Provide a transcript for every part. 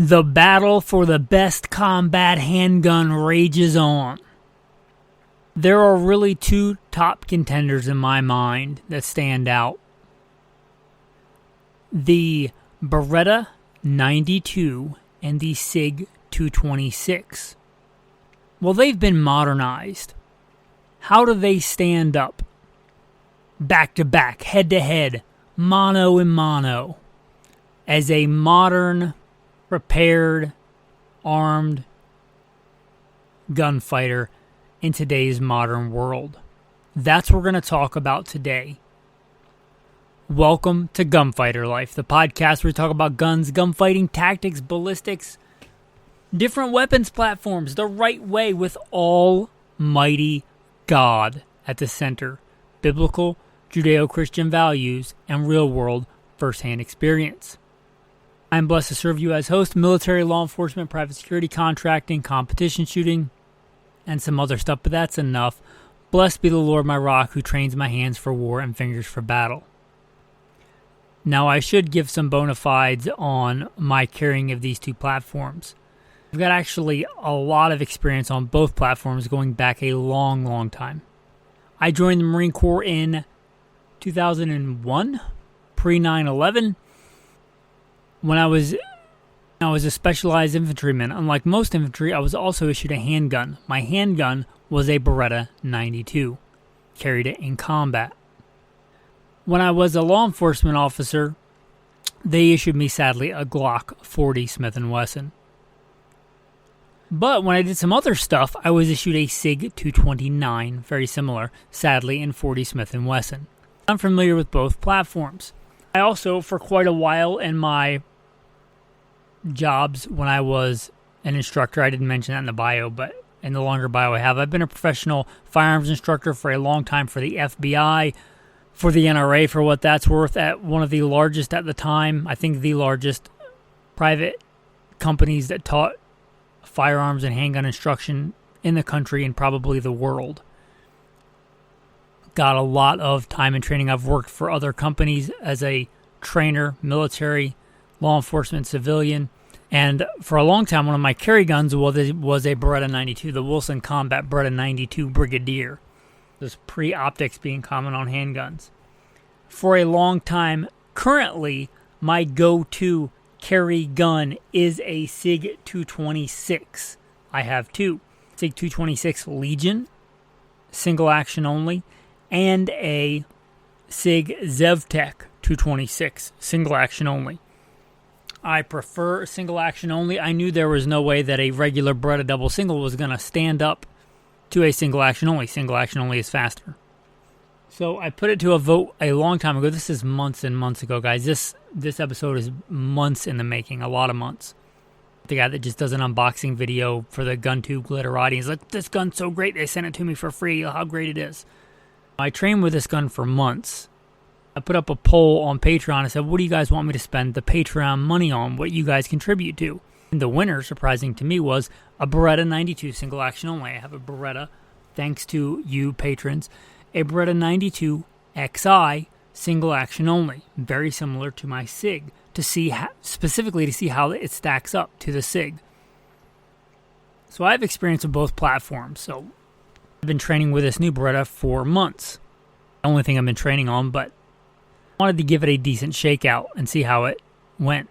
The battle for the best combat handgun rages on. There are really two top contenders in my mind that stand out. The Beretta 92 and the SIG 226. Well, they've been modernized. How do they stand up? Back to back, head to head, mano a mano, as a modern, prepared, armed gunfighter in today's modern world. That's what we're going to talk about today. Welcome to Gunfighter Life, the podcast where we talk about guns, gunfighting, tactics, ballistics, different weapons platforms, the right way with Almighty God at the center, biblical, Judeo-Christian values, and real-world first-hand experience. I'm blessed to serve you as host, military, law enforcement, private security, contracting, competition shooting, and some other stuff, but that's enough. Blessed be the Lord my rock, who trains my hands for war and fingers for battle. Now, I should give some bona fides on my carrying of these two platforms. I've got actually a lot of experience on both platforms going back a long, long time. I joined the Marine Corps in 2001, pre-9/11. When I was a specialized infantryman. Unlike most infantry, I was also issued a handgun. My handgun was a Beretta 92. Carried it in combat. When I was a law enforcement officer, they issued me, sadly, a Glock 40 Smith & Wesson. But when I did some other stuff, I was issued a SIG 229, very similar, sadly, in 40 Smith & Wesson. I'm familiar with both platforms. I also, for quite a while in my jobs when I was an instructor, I didn't mention that in the bio, but in the longer bio I have, I've been a professional firearms instructor for a long time for the F.B.I, for the N.R.A, for what that's worth, at one of the largest at the time, I think the largest private companies that taught firearms and handgun instruction in the country and probably the world. Got a lot of time and training. I've worked for other companies as a trainer, military, law enforcement, civilian, and for a long time, one of my carry guns was a Beretta 92, the Wilson Combat Beretta 92 Brigadier. This pre-optics being common on handguns. For a long time, currently, my go-to carry gun is a SIG 226. I have two. SIG 226 Legion, single action only, and a SIG ZevTech 226, single action only. I prefer single action only. I knew there was no way that a regular Beretta double single was going to stand up to a single action only. Single action only is faster. So I put it to a vote a long time ago. This is months and months ago, guys. This episode is months in the making, a lot of months. The guy that just does an unboxing video for the GunTube Glitterati. He's like, this gun's so great. They sent it to me for free. How great it is. I trained with this gun for months. I put up a poll on Patreon. I said, what do you guys want me to spend the Patreon money on? What you guys contribute to? And the winner, surprising to me, was a Beretta 92 single action only. I have a Beretta, thanks to you patrons, a Beretta 92X.I single action only. Very similar to my SIG, specifically to see how it stacks up to the SIG. So I have experience with both platforms. So I've been training with this new Beretta for months. The only thing I've been training on, but wanted to give it a decent shakeout and see how it went.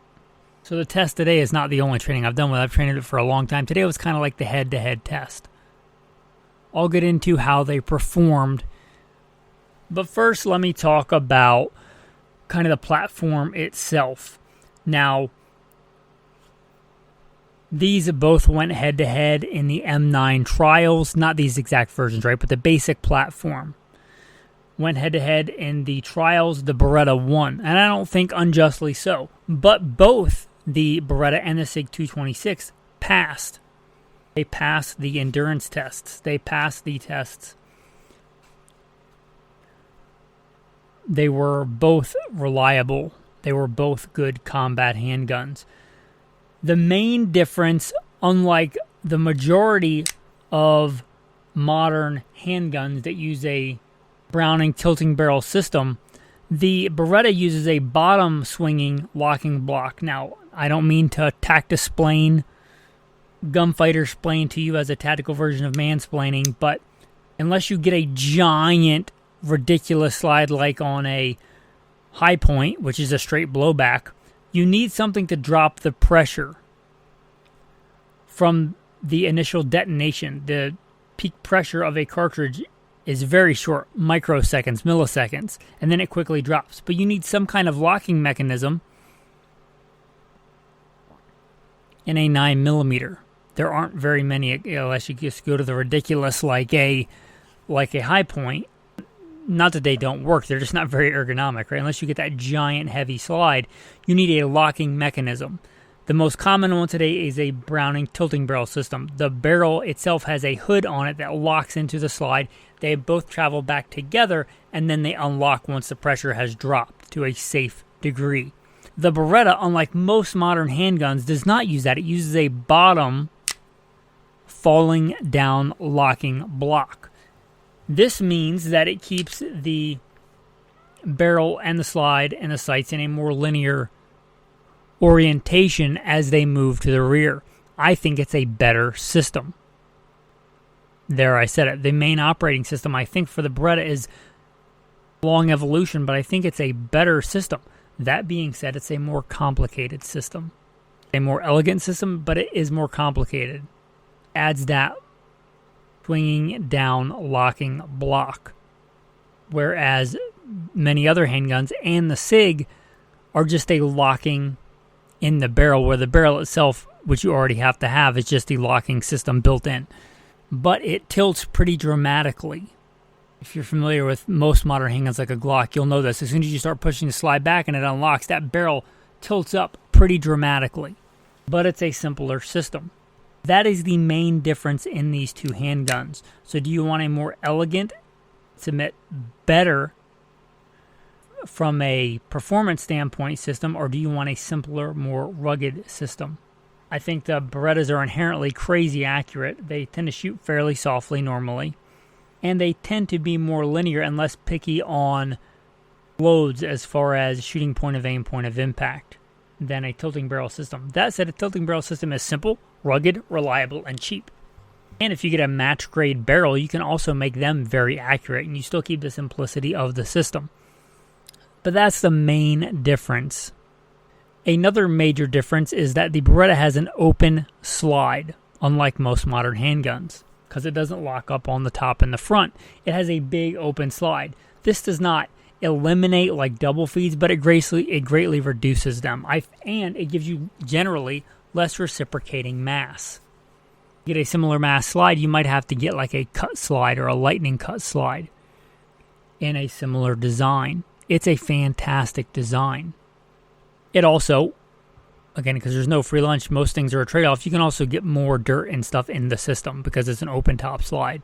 So the test today is not the only training I've done with it. I've trained it for a long time. Today was kind of like the head-to-head test. I'll get into how they performed. But first, let me talk about kind of the platform itself. Now, these both went head-to-head in the M9 trials. Not these exact versions, right? But the basic platform went head-to-head in the trials. The Beretta won, and I don't think unjustly so. But both the Beretta and the SIG 226 passed. They passed the endurance tests. They passed the tests. They were both reliable. They were both good combat handguns. The main difference, unlike the majority of modern handguns that use a Browning tilting barrel system, the Beretta uses a bottom swinging locking block. Now, I don't mean to tactisplain, gunfighter splain to you as a tactical version of mansplaining, but unless you get a giant, ridiculous slide like on a high point, which is a straight blowback, you need something to drop the pressure from the initial detonation. The peak pressure of a cartridge is very short, microseconds, milliseconds, and then it quickly drops. But you need some kind of locking mechanism in a 9mm. There aren't very many, unless you just go to the ridiculous like a high point. Not that they don't work, they're just not very ergonomic, right? Unless you get that giant heavy slide, you need a locking mechanism. The most common one today is a Browning tilting barrel system. The barrel itself has a hood on it that locks into the slide. They both travel back together, and then they unlock once the pressure has dropped to a safe degree. The Beretta, unlike most modern handguns, does not use that. It uses a bottom falling down locking block. This means that it keeps the barrel and the slide and the sights in a more linear orientation as they move to the rear. I think it's a better system. There, I said it. The main operating system, I think, for the Beretta is long evolution, but I think it's a better system. That being said, it's a more complicated system. A more elegant system, but it is more complicated. Adds that swinging down locking block. Whereas many other handguns and the SIG are just a locking in the barrel, where the barrel itself, which you already have to have, is just a locking system built in. But it tilts pretty dramatically. If you're familiar with most modern handguns like a Glock, you'll know this. As soon as you start pushing the slide back and it unlocks, that barrel tilts up pretty dramatically. But it's a simpler system. That is the main difference in these two handguns. So do you want a more elegant, submit better from a performance standpoint system, or do you want a simpler, more rugged system? I think the Berettas are inherently crazy accurate. They tend to shoot fairly softly normally, and they tend to be more linear and less picky on loads as far as shooting point of aim, point of impact than a tilting barrel system. That said, a tilting barrel system is simple, rugged, reliable, and cheap. And if you get a match grade barrel, you can also make them very accurate, and you still keep the simplicity of the system. But that's the main difference. Another major difference is that the Beretta has an open slide, unlike most modern handguns, because it doesn't lock up on the top and the front. It has a big open slide. This does not eliminate like double feeds, but it greatly reduces them. And it gives you generally less reciprocating mass. To get a similar mass slide, you might have to get like a cut slide or a lightning cut slide in a similar design. It's a fantastic design. It also, again, because there's no free lunch, most things are a trade-off, you can also get more dirt and stuff in the system because it's an open top slide.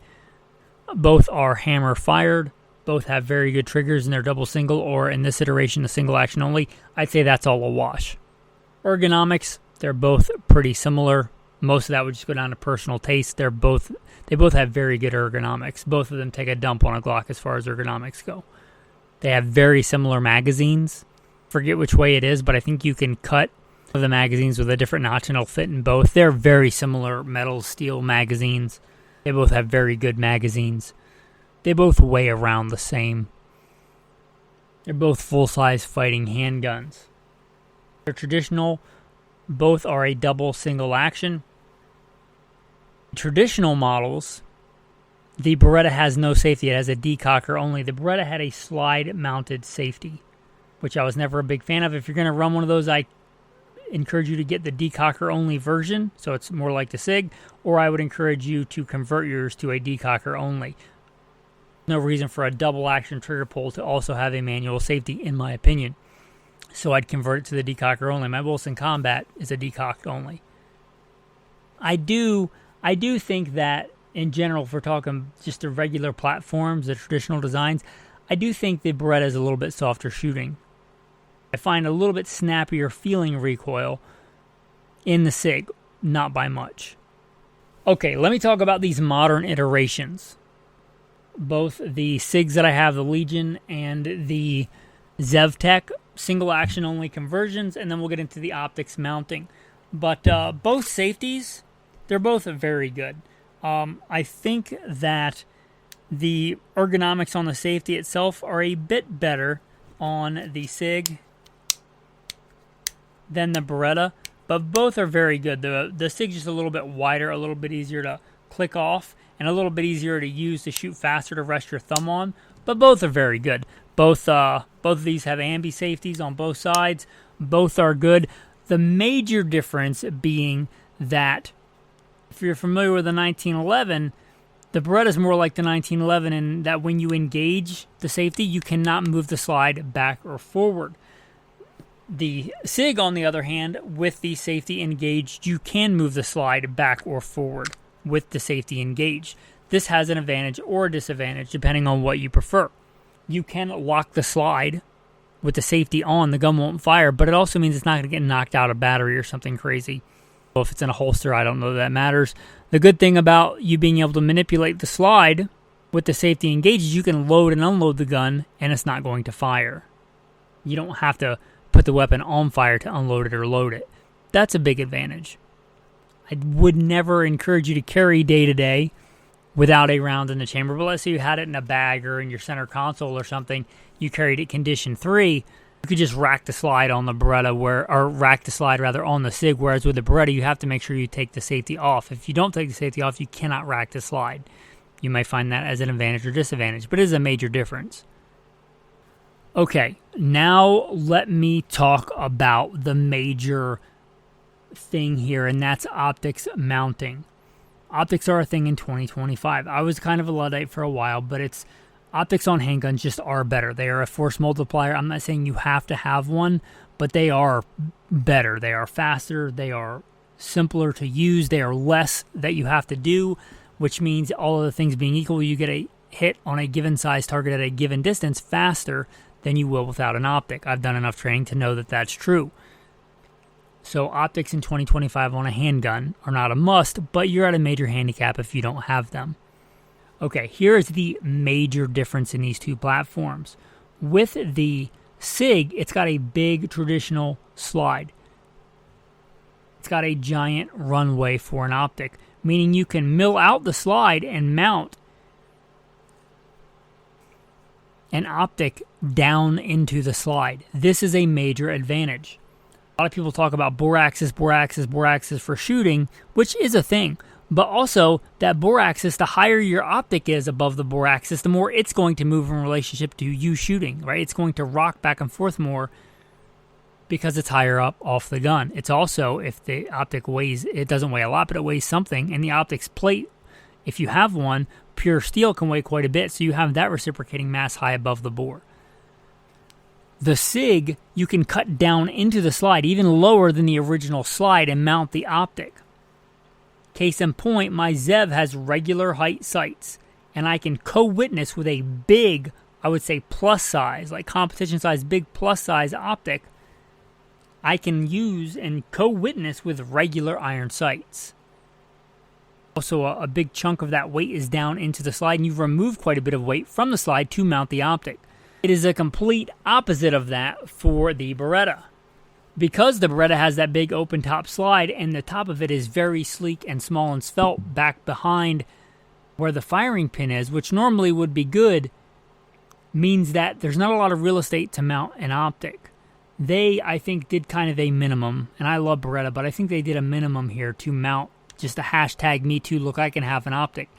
Both are hammer fired. Both have very good triggers in their double single, or in this iteration, the single action only. I'd say that's all a wash. Ergonomics, they're both pretty similar. Most of that would just go down to personal taste. They both have very good ergonomics. Both of them take a dump on a Glock as far as ergonomics go. They have very similar magazines. Forget which way it is, but I think you can cut the magazines with a different notch and it'll fit in both. They're very similar metal steel magazines. They both have very good magazines. They both weigh around the same. They're both full-size fighting handguns. They're traditional. Both are a double single action. Traditional models, the Beretta has no safety. It has a decocker only. The Beretta had a slide-mounted safety, which I was never a big fan of. If you're going to run one of those, I encourage you to get the decocker only version, so it's more like the SIG, or I would encourage you to convert yours to a decocker only. No reason for a double action trigger pull to also have a manual safety, in my opinion. So I'd convert it to the decocker only. My Wilson Combat is a decocked only. I do think that in general, if we're talking just the regular platforms, the traditional designs, I do think the Beretta is a little bit softer shooting. I find a little bit snappier feeling recoil in the SIG, not by much. Okay, let me talk about these modern iterations. Both the SIGs that I have, the Legion and the ZevTech, single action only conversions, and then we'll get into the optics mounting. But both safeties, they're both very good. I think that the ergonomics on the safety itself are a bit better on the SIG than the Beretta, but both are very good. The SIG's just a little bit wider, a little bit easier to click off, and a little bit easier to use to shoot faster to rest your thumb on, but both are very good. Both of these have ambi safeties on both sides. Both are good. The major difference being that if you're familiar with the 1911, the Beretta is more like the 1911 in that when you engage the safety, you cannot move the slide back or forward. The SIG, on the other hand, with the safety engaged, you can move the slide back or forward with the safety engaged. This has an advantage or a disadvantage depending on what you prefer. You can lock the slide with the safety on, the gun won't fire, but it also means it's not going to get knocked out of battery or something crazy. Well, if it's in a holster, I don't know that matters. The good thing about you being able to manipulate the slide with the safety engaged is you can load and unload the gun and it's not going to fire. You don't have to put the weapon on fire to unload it or load it. That's a big advantage. I would never encourage you to carry day to day without a round in the chamber, but let's say you had it in a bag or in your center console or something, you carried it condition 3, you could just rack the slide on the Beretta, or rack the slide rather on the SIG, whereas with the Beretta, you have to make sure you take the safety off. If you don't take the safety off, you cannot rack the slide. You may find that as an advantage or disadvantage, but it is a major difference. Okay, now let me talk about the major thing here, and that's optics mounting. Optics are a thing in 2025. I was kind of a Luddite for a while, but optics on handguns just are better. They are a force multiplier. I'm not saying you have to have one, but they are better. They are faster. They are simpler to use. They are less that you have to do, which means all of the things being equal, you get a hit on a given size target at a given distance faster than you will without an optic. I've done enough training to know that that's true. So optics in 2025 on a handgun are not a must, but you're at a major handicap if you don't have them. Okay, here's the major difference in these two platforms. With the SIG, it's got a big traditional slide. It's got a giant runway for an optic, meaning you can mill out the slide and mount an optic down into the slide. This is a major advantage. A lot of people talk about bore axis for shooting, which is a thing. But also, that bore axis, the higher your optic is above the bore axis, the more it's going to move in relationship to you shooting, right? It's going to rock back and forth more because it's higher up off the gun. It's also, if the optic weighs, it doesn't weigh a lot, but it weighs something. And the optics plate, if you have one, pure steel can weigh quite a bit. So you have that reciprocating mass high above the bore. The SIG, you can cut down into the slide, even lower than the original slide, and mount the optic. Case in point, my Zev has regular height sights, and I can co-witness with a big, I would say plus size, like competition size, big plus size optic. I can use and co-witness with regular iron sights. Also, a big chunk of that weight is down into the slide, and you've removed quite a bit of weight from the slide to mount the optic. It is a complete opposite of that for the Beretta. Because the Beretta has that big open top slide and the top of it is very sleek and small and svelte back behind where the firing pin is, which normally would be good, means that there's not a lot of real estate to mount an optic. They, I think, did kind of a minimum, and I love Beretta, but I think they did a minimum here to mount just a hashtag #MeToo look I can have an optic.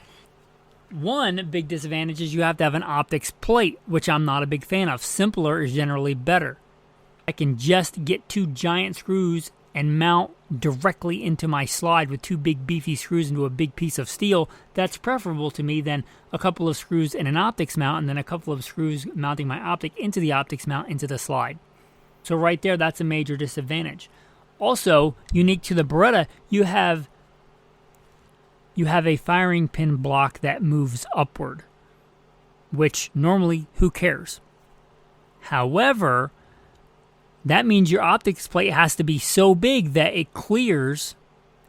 One big disadvantage is you have to have an optics plate, which I'm not a big fan of. Simpler is generally better. I can just get 2 giant screws and mount directly into my slide with 2 big beefy screws into a big piece of steel. That's preferable to me than a couple of screws in an optics mount and then a couple of screws mounting my optic into the optics mount into the slide. So right there, that's a major disadvantage. Also, unique to the Beretta, you have a firing pin block that moves upward, which normally, who cares? However, that means your optics plate has to be so big that it clears,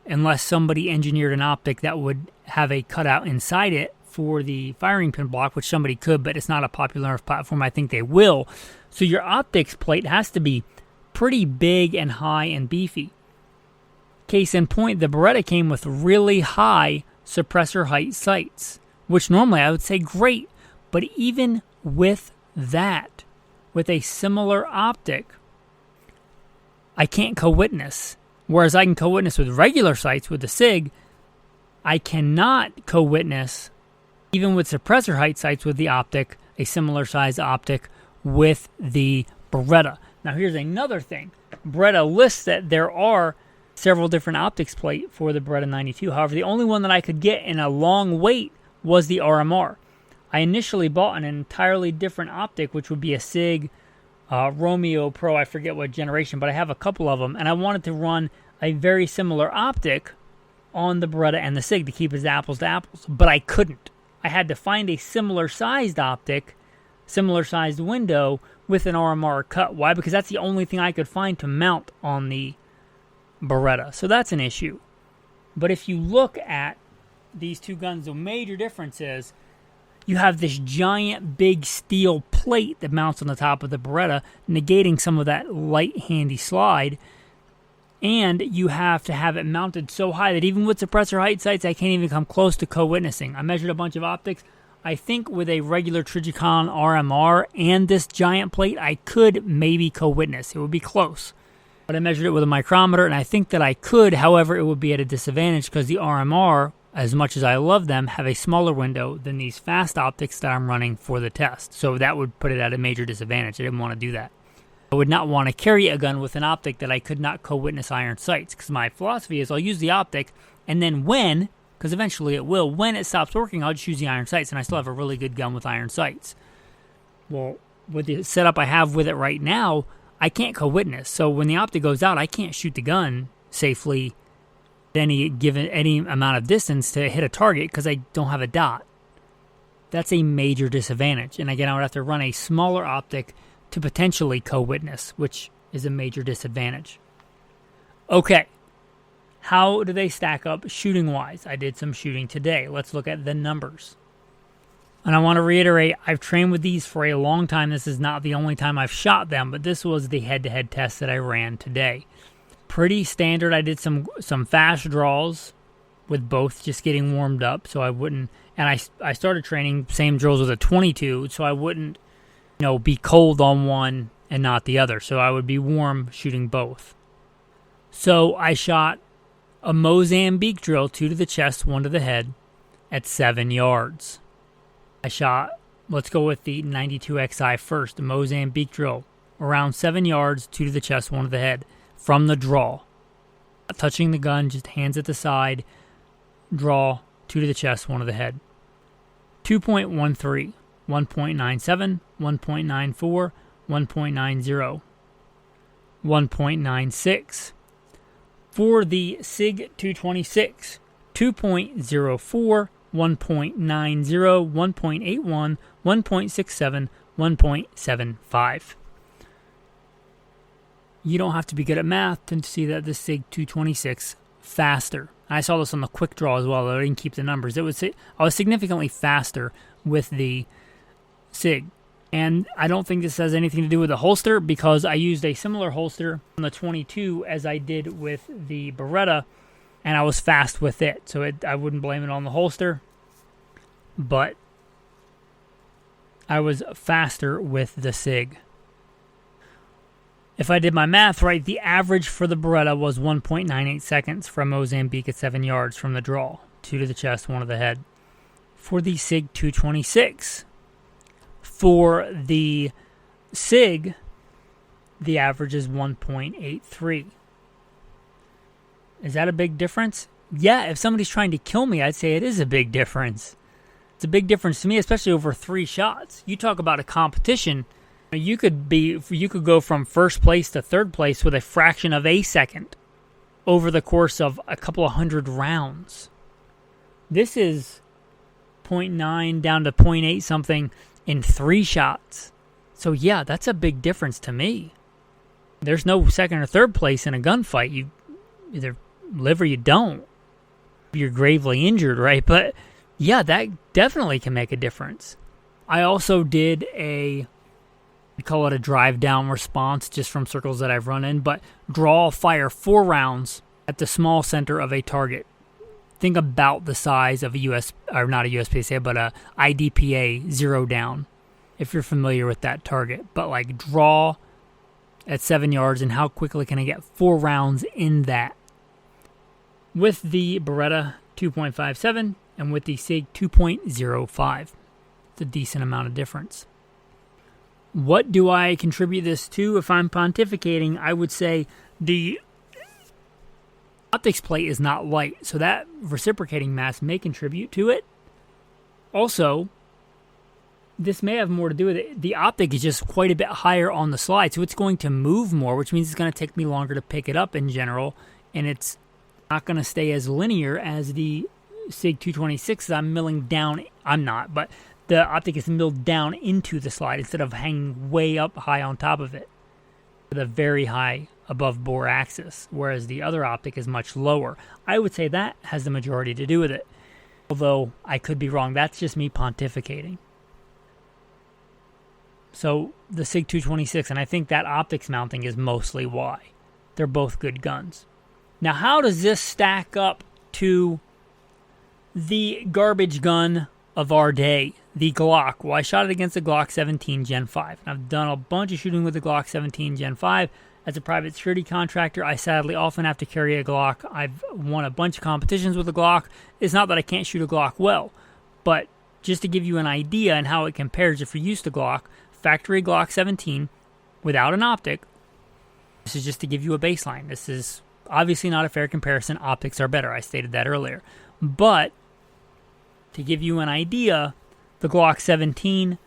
unless somebody engineered an optic that would have a cutout inside it for the firing pin block, which somebody could, but it's not a popular enough platform. I think they will. So your optics plate has to be pretty big and high and beefy. Case in point, the Beretta came with really high suppressor height sights, which normally I would say great, but even with that, with a similar optic, I can't co-witness. Whereas I can co-witness with regular sights with the SIG, I cannot co-witness, even with suppressor height sights with the optic, a similar size optic with the Beretta. Now here's another thing. Beretta lists that there are several different optics plate for the Beretta 92. However, the only one that I could get in a long wait was the RMR. I initially bought an entirely different optic, which would be a SIG Romeo Pro. I forget what generation, but I have a couple of them, and I wanted to run a very similar optic on the Beretta and the SIG to keep it apples to apples, but I couldn't. I had to find a similar sized optic, similar sized window with an RMR cut. Why? Because that's the only thing I could find to mount on the Beretta. So that's an issue. But if you look at these two guns, the major difference is you have this giant big steel plate that mounts on the top of the Beretta, negating some of that light handy slide. And you have to have it mounted so high that even with suppressor height sights, I can't even come close to co-witnessing. I measured a bunch of optics. I think with a regular Trijicon RMR and this giant plate, I could maybe co-witness. It would be close. But I measured it with a micrometer, and I think that I could. However, it would be at a disadvantage because the RMR, as much as I love them, have a smaller window than these fast optics that I'm running for the test. So that would put it at a major disadvantage. I didn't want to do that. I would not want to carry a gun with an optic that I could not co-witness iron sights, because my philosophy is I'll use the optic, and then because eventually it will, when it stops working, I'll just use the iron sights, and I still have a really good gun with iron sights. Well, with the setup I have with it right now, I can't co-witness. So when the optic goes out, I can't shoot the gun safely at any amount of distance to hit a target because I don't have a dot. That's a major disadvantage. And again, I would have to run a smaller optic to potentially co-witness, which is a major disadvantage. Okay, how do they stack up shooting-wise? I did some shooting today. Let's look at the numbers. And I want to reiterate, I've trained with these for a long time. This is not the only time I've shot them, but this was the head-to-head test that I ran today. Pretty standard. I did some fast draws with both, just getting warmed up, so I wouldn't. And I started training same drills with a 22, so I wouldn't, be cold on one and not the other. So I would be warm shooting both. So I shot a Mozambique drill, 2 to the chest, 1 to the head, at 7 yards. I shot, let's go with the 92X.I first, the Mozambique drill, around 7 yards, 2 to the chest, 1 to the head, from the draw. Not touching the gun, just hands at the side, draw, 2 to the chest, 1 to the head. 2.13, 1.97, 1.94, 1.90, 1.96. For the SIG 226, 2.04, 1.90, 1.81, 1.67, 1.75. You don't have to be good at math to see that the SIG 226 faster. I saw this on the quick draw as well. I didn't keep the numbers. I was significantly faster with the SIG. And I don't think this has anything to do with the holster because I used a similar holster on the 22 as I did with the Beretta, and I was fast with it. So I wouldn't blame it on the holster, but I was faster with the SIG. If I did my math right, the average for the Beretta was 1.98 seconds from Mozambique at 7 yards from the draw. 2 to the chest, 1 to the head. For the SIG 226, for the SIG, the average is 1.83. Is that a big difference? Yeah, if somebody's trying to kill me, I'd say it is a big difference. It's a big difference to me, especially over 3 shots. You talk about a competition. You could go from first place to third place with a fraction of a second over the course of a couple of hundred rounds. This is 0.9 down to 0.8 something in 3 shots. So yeah, that's a big difference to me. There's no second or third place in a gunfight. You either live or you don't. You're gravely injured, right? But Yeah, that definitely can make a difference. I also did we call it a drive down response just from circles that I've run in, but fire 4 rounds at the small center of a target. Think about the size of a not a USPSA, but a IDPA zero down, if you're familiar with that target. But like draw at 7 yards, and how quickly can I get 4 rounds in that? With the Beretta 2.57 and with the SIG 2.05. It's a decent amount of difference. What do I contribute this to? If I'm pontificating, I would say the optics plate is not light, so that reciprocating mass may contribute to it. Also, this may have more to do with it. The optic is just quite a bit higher on the slide, so it's going to move more, which means it's going to take me longer to pick it up in general, and it's not going to stay as linear as the SIG 226 I'm milling down. I'm not, but the optic is milled down into the slide instead of hanging way up high on top of it with a very high above bore axis, whereas the other optic is much lower. I would say that has the majority to do with it, although I could be wrong. That's just me pontificating. So the SIG 226, and I think that optics mounting is mostly why. They're both good guns. Now, how does this stack up to the garbage gun of our day, the Glock? Well, I shot it against the Glock 17 Gen 5. And I've done a bunch of shooting with the Glock 17 Gen 5. As a private security contractor, I sadly often have to carry a Glock. I've won a bunch of competitions with the Glock. It's not that I can't shoot a Glock well, but just to give you an idea and how it compares if you're used to Glock, factory Glock 17 without an optic, this is just to give you a baseline. This is obviously not a fair comparison. Optics are better. I stated that earlier. But to give you an idea, the Glock 17,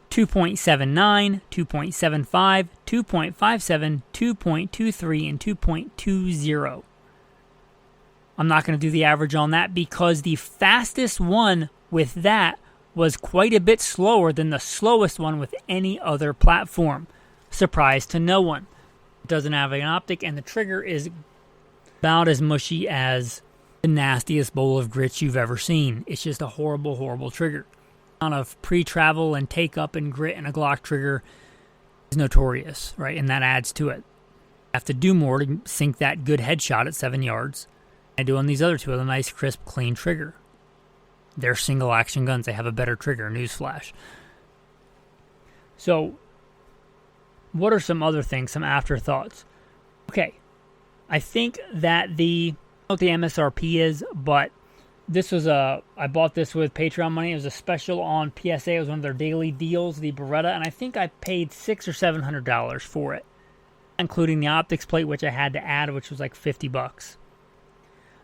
2.79, 2.75, 2.57, 2.23, and 2.20. I'm not going to do the average on that because the fastest one with that was quite a bit slower than the slowest one with any other platform. Surprise to no one. It doesn't have an optic, and the trigger is about as mushy as the nastiest bowl of grits you've ever seen. It's just a horrible, horrible trigger. The amount of pre-travel and take-up and grit in a Glock trigger is notorious, right? And that adds to it. You have to do more to sink that good headshot at 7 yards. I do on these other two with a nice, crisp, clean trigger. They're single-action guns. They have a better trigger, newsflash. So, what are some other things, some afterthoughts? Okay, I think that I don't know what the MSRP is, but this was I bought this with Patreon money. It was a special on PSA. It was one of their daily deals, the Beretta, and I think I paid $600 or $700 for it, including the optics plate, which I had to add, which was like $50.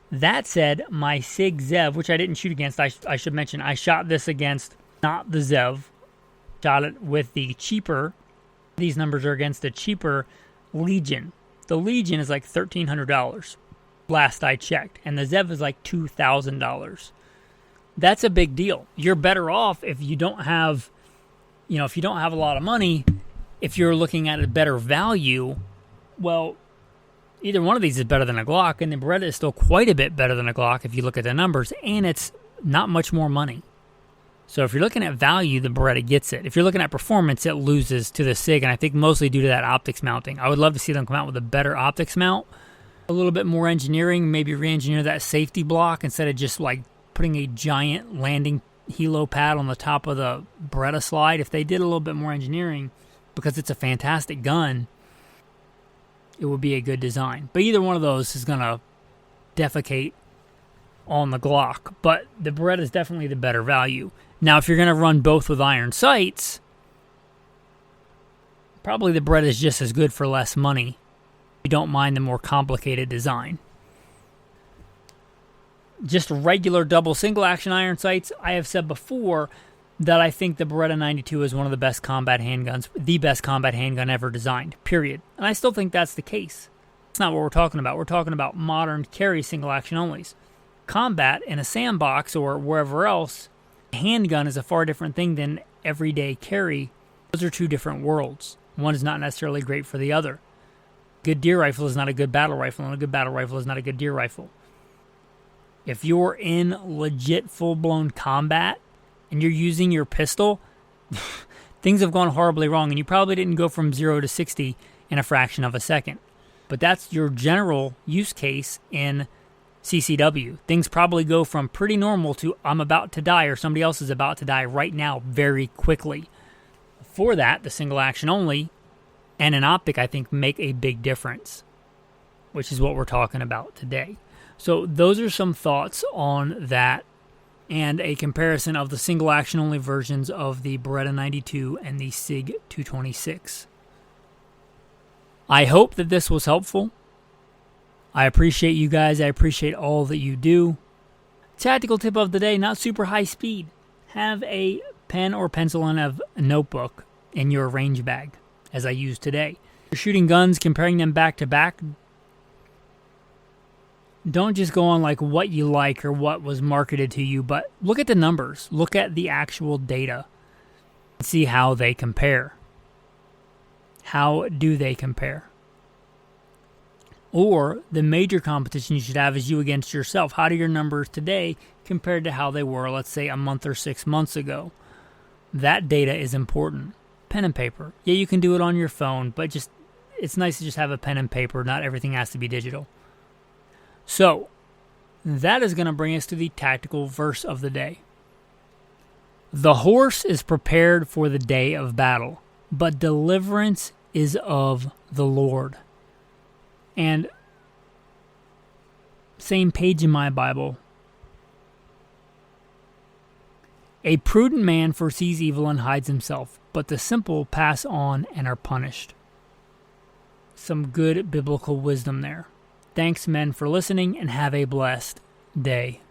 That said, my SIG Zev, which I didn't shoot against, I should mention, I shot this against not the Zev. Shot it with the cheaper. These numbers are against the cheaper Legion. The Legion is like $1,300 last I checked, and the Zev is like $2,000. That's a big deal. You're better off if you don't have, if you don't have a lot of money. If you're looking at a better value, well, either one of these is better than a Glock, and the Beretta is still quite a bit better than a Glock if you look at the numbers, and it's not much more money. So if you're looking at value, the Beretta gets it. If you're looking at performance, it loses to the SIG, and I think mostly due to that optics mounting. I would love to see them come out with a better optics mount, a little bit more engineering, maybe re-engineer that safety block instead of just like putting a giant landing helo pad on the top of the Beretta slide. If they did a little bit more engineering, because it's a fantastic gun, it would be a good design. But either one of those is going to defecate on the Glock. But the Beretta is definitely the better value. Now, if you're going to run both with iron sights, probably the Beretta is just as good for less money. You don't mind the more complicated design. Just regular double single action iron sights, I have said before that I think the Beretta 92 is one of the best combat handguns, the best combat handgun ever designed, period. And I still think that's the case. That's not what we're talking about. We're talking about modern carry single action onlys. Combat in a sandbox or wherever else, a handgun is a far different thing than everyday carry. Those are two different worlds. One is not necessarily great for the other. A good deer rifle is not a good battle rifle, and a good battle rifle is not a good deer rifle. If you're in legit full-blown combat and you're using your pistol, things have gone horribly wrong, and you probably didn't go from 0 to 60 in a fraction of a second. But that's your general use case in CCW. Things probably go from pretty normal to I'm about to die or somebody else is about to die right now very quickly. For that, the single action only and an optic, I think, make a big difference, which is what we're talking about today. So those are some thoughts on that and a comparison of the single action only versions of the Beretta 92 and the SIG 226. I hope that this was helpful. I appreciate you guys. I appreciate all that you do. Tactical tip of the day, not super high speed. Have a pen or pencil and a notebook in your range bag, as I use today. You're shooting guns, comparing them back to back. Don't just go on like what you like or what was marketed to you, but look at the numbers. Look at the actual data. See how they compare. How do they compare? Or the major competition you should have is you against yourself. How do your numbers today compared to how they were, let's say, a month or 6 months ago? That data is important. Pen and paper. Yeah, you can do it on your phone, but just it's nice to just have a pen and paper. Not everything has to be digital. So, that is going to bring us to the tactical verse of the day. The horse is prepared for the day of battle, but deliverance is of the Lord. And same page in my Bible. A prudent man foresees evil and hides himself, but the simple pass on and are punished. Some good biblical wisdom there. Thanks, men, for listening, and have a blessed day.